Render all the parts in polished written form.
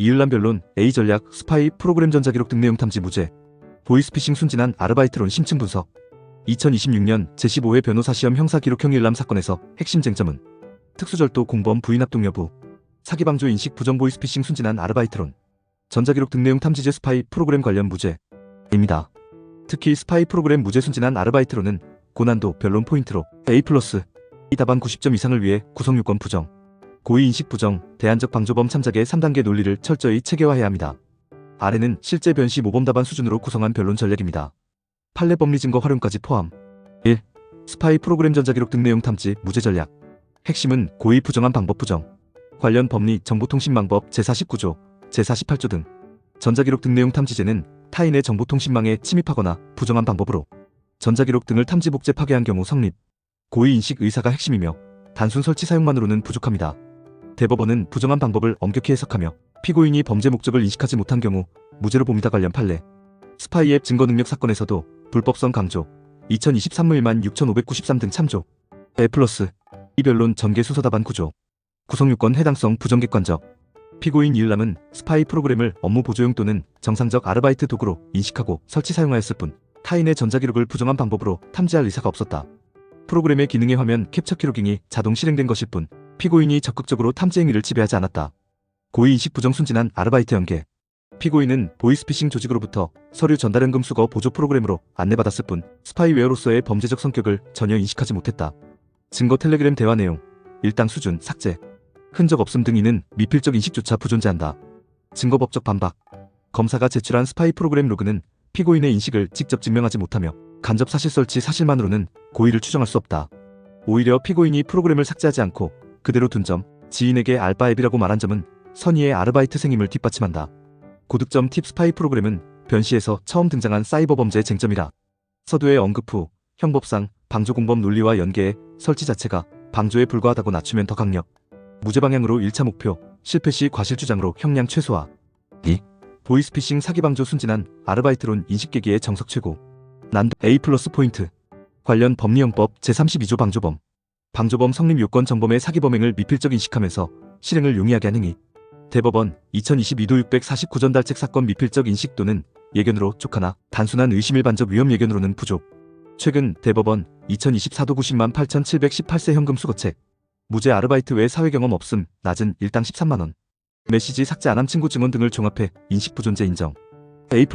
이을람 변론, A 전략, 스파이, 프로그램 전자기록 등 내용 탐지 무죄. 보이스피싱 순진한 아르바이트론 심층 분석. 2026년 제15회 변호사 시험 형사기록형 이을람 사건에서 핵심 쟁점은 특수절도 공범 부인 합동 여부, 사기 방조 인식 부정 보이스피싱 순진한 아르바이트론, 전자기록 등 내용 탐지죄 스파이 프로그램 관련 무죄입니다. 특히 스파이 프로그램 무죄 순진한 아르바이트론은 고난도 변론 포인트로 A+, 이 답안 90점 이상을 위해 구성요건 부정, 고의인식 부정, 대안적 방조범 참작의 3단계 논리를 철저히 체계화해야 합니다. 아래는 실제 변시 모범 답안 수준으로 구성한 변론 전략입니다. 판례 법리 증거 활용까지 포함. 1. 스파이 프로그램 전자기록 등 내용 탐지 무죄 전략. 핵심은 고의 부정한 방법 부정, 관련 법리 정보통신망법 제49조, 제48조 등 전자기록 등 내용 탐지죄는 타인의 정보통신망에 침입하거나 부정한 방법으로 전자기록 등을 탐지 복제 파괴한 경우 성립. 고의인식 의사가 핵심이며 단순 설치 사용만으로는 부족합니다. 대법원은 부정한 방법을 엄격히 해석하며 피고인이 범죄 목적을 인식하지 못한 경우 무죄로 봅니다. 관련 판례. 스파이 앱 증거능력 사건에서도 불법성 강조 2023무 16,593 등 참조. A+, 이 변론 전개 수서 답안 구조. 구성요건 해당성 부정객관적. 피고인 이을람은 스파이 프로그램을 업무 보조용 또는 정상적 아르바이트 도구로 인식하고 설치 사용하였을 뿐 타인의 전자기록을 부정한 방법으로 탐지할 의사가 없었다. 프로그램의 기능의 화면 캡처 기록잉이 자동 실행된 것일 뿐 피고인이 적극적으로 탐지 행위를 지배하지 않았다. 고의인식 부정 순진한 아르바이트 연계. 피고인은 보이스피싱 조직으로부터 서류 전달연금 수거 보조 프로그램으로 안내받았을 뿐 스파이웨어로서의 범죄적 성격을 전혀 인식하지 못했다. 증거 텔레그램 대화 내용, 일당 수준 삭제, 흔적 없음 등 이는 미필적 인식조차 부존재한다. 증거법적 반박. 검사가 제출한 스파이 프로그램 로그는 피고인의 인식을 직접 증명하지 못하며 간접 사실 설치 사실만으로는 고의를 추정할 수 없다. 오히려 피고인이 프로그램을 삭제하지 않고 그대로 둔 점, 지인에게 알바 앱이라고 말한 점은 선의의 아르바이트생임을 뒷받침한다. 고득점 팁. 스파이 프로그램은 변시에서 처음 등장한 사이버 범죄의 쟁점이라 서두에 언급 후 형법상 방조공범 논리와 연계해 설치 자체가 방조에 불과하다고 낮추면 더 강력. 무죄 방향으로 1차 목표, 실패 시 과실주장으로 형량 최소화. 2. 보이스피싱 사기 방조 순진한 아르바이트론 인식계기의 정석 최고. 난도 A+ 포인트. 관련 법리형법 제32조 방조범. 방조범 성립 요건 정범의 사기 범행을 미필적 인식하면서 실행을 용이하게 한 행위. 대법원 2022도 649 전달책 사건 미필적 인식 또는 예견으로 촉하나 단순한 의심 일반적 위험 예견으로는 부족. 최근 대법원 2024도 90만 8,718세 현금 수거책. 무죄 아르바이트 외 사회경험 없음, 낮은 일당 13만원. 메시지 삭제 안함 친구 증언 등을 종합해 인식 부존재 인정. A+,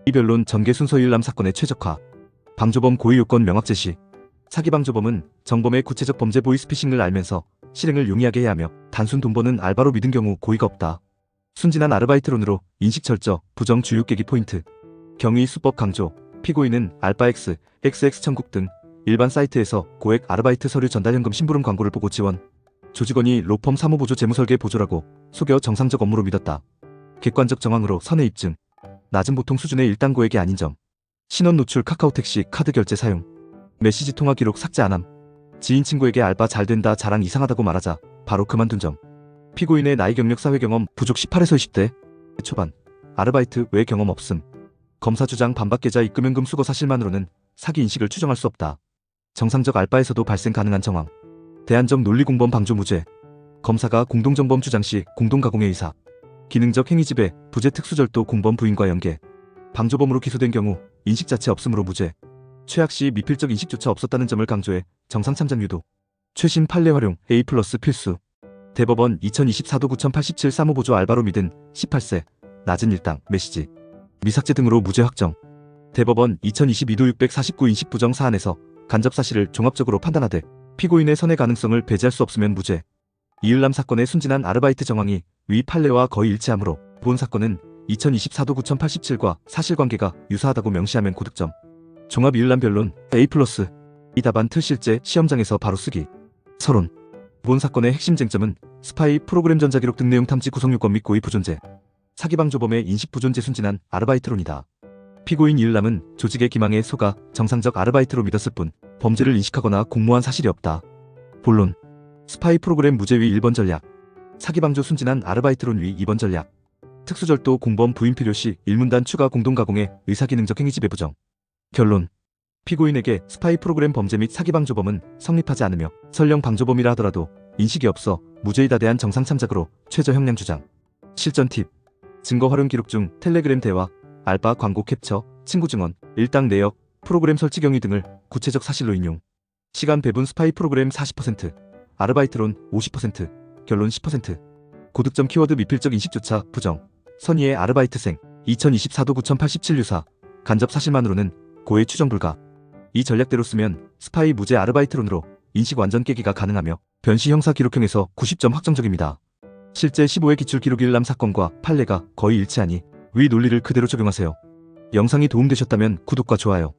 이 변론 전개 순서 이을람 사건의 최적화. 방조범 고의 요건 명확 제시. 사기 방조범은 정범의 구체적 범죄 보이스피싱을 알면서 실행을 용이하게 해야 하며 단순 돈 버는 알바로 믿은 경우 고의가 없다. 순진한 아르바이트론으로 인식 철저, 부정 주요 깨기 포인트. 경위 수법 강조. 피고인은 알바X, XX 천국 등 일반 사이트에서 고액 아르바이트 서류 전달연금 심부름 광고를 보고 지원. 조직원이 로펌 사무보조 재무설계 보조라고 속여 정상적 업무로 믿었다. 객관적 정황으로 선의 입증. 낮은 보통 수준의 일당 고액이 아닌 점. 신원 노출 카카오택시 카드 결제 사용. 메시지 통화 기록 삭제 안함. 지인 친구에게 알바 잘 된다 자랑 이상하다고 말하자 바로 그만둔 점. 피고인의 나이 경력 사회 경험 부족 18에서 20대 초반. 아르바이트 외 경험 없음. 검사 주장 반박 계좌 입금연금 수거 사실만으로는 사기 인식을 추정할 수 없다. 정상적 알바에서도 발생 가능한 정황. 대안적 논리공범 방조 무죄. 검사가 공동정범 주장 시 공동가공의 의사. 기능적 행위 지배, 부재 특수절도 공범 부인과 연계. 방조범으로 기소된 경우 인식 자체 없음으로 무죄. 최악 시 미필적 인식조차 없었다는 점을 강조해 정상 참작 유도. 최신 판례 활용 A+ 필수. 대법원 2024도 9087 사무보조 알바로 믿은 18세, 낮은 일당, 메시지, 미삭제 등으로 무죄 확정. 대법원 2022도 649 인식 부정 사안에서 간접 사실을 종합적으로 판단하되 피고인의 선의 가능성을 배제할 수 없으면 무죄. 이을람 사건의 순진한 아르바이트 정황이 위 판례와 거의 일치하므로 본 사건은 2024도 9087과 사실관계가 유사하다고 명시하면 고득점. 종합 이을람 변론 A+, 이 답안 틀 실제 시험장에서 바로 쓰기. 서론. 본 사건의 핵심 쟁점은 스파이 프로그램 전자기록 등 내용 탐지 구성요건 및 고의 부존재, 사기 방조범의 인식 부존재 순진한 아르바이트론이다. 피고인 이을람은 조직의 기망에 속아 정상적 아르바이트로 믿었을 뿐 범죄를 인식하거나 공모한 사실이 없다. 본론. 스파이 프로그램 무죄 위 1번 전략. 사기 방조 순진한 아르바이트론 위 2번 전략. 특수절도 공범 부인 필요 시 일문단 추가 공동가공의 의사기능적 행위 지배 부정. 결론. 피고인에게 스파이 프로그램 범죄 및 사기 방조범은 성립하지 않으며 설령 방조범이라 하더라도 인식이 없어 무죄이다. 대한 정상 참작으로 최저 형량 주장. 실전 팁. 증거 활용 기록 중 텔레그램 대화, 알바 광고 캡처, 친구 증언, 일당 내역, 프로그램 설치 경위 등을 구체적 사실로 인용. 시간 배분 스파이 프로그램 40%, 아르바이트론 50%, 결론 10%. 고득점 키워드 미필적 인식조차 부정. 선의의 아르바이트생. 2024도 9087 유사. 간접 사실만으로는 고해 추정 불가. 이 전략대로 쓰면 스파이 무죄 아르바이트론으로 인식 완전 깨기가 가능하며 변시 형사 기록형에서 90점 확정적입니다. 실제 15회 기출 기록 일람 사건과 판례가 거의 일치하니 위 논리를 그대로 적용하세요. 영상이 도움되셨다면 구독과 좋아요.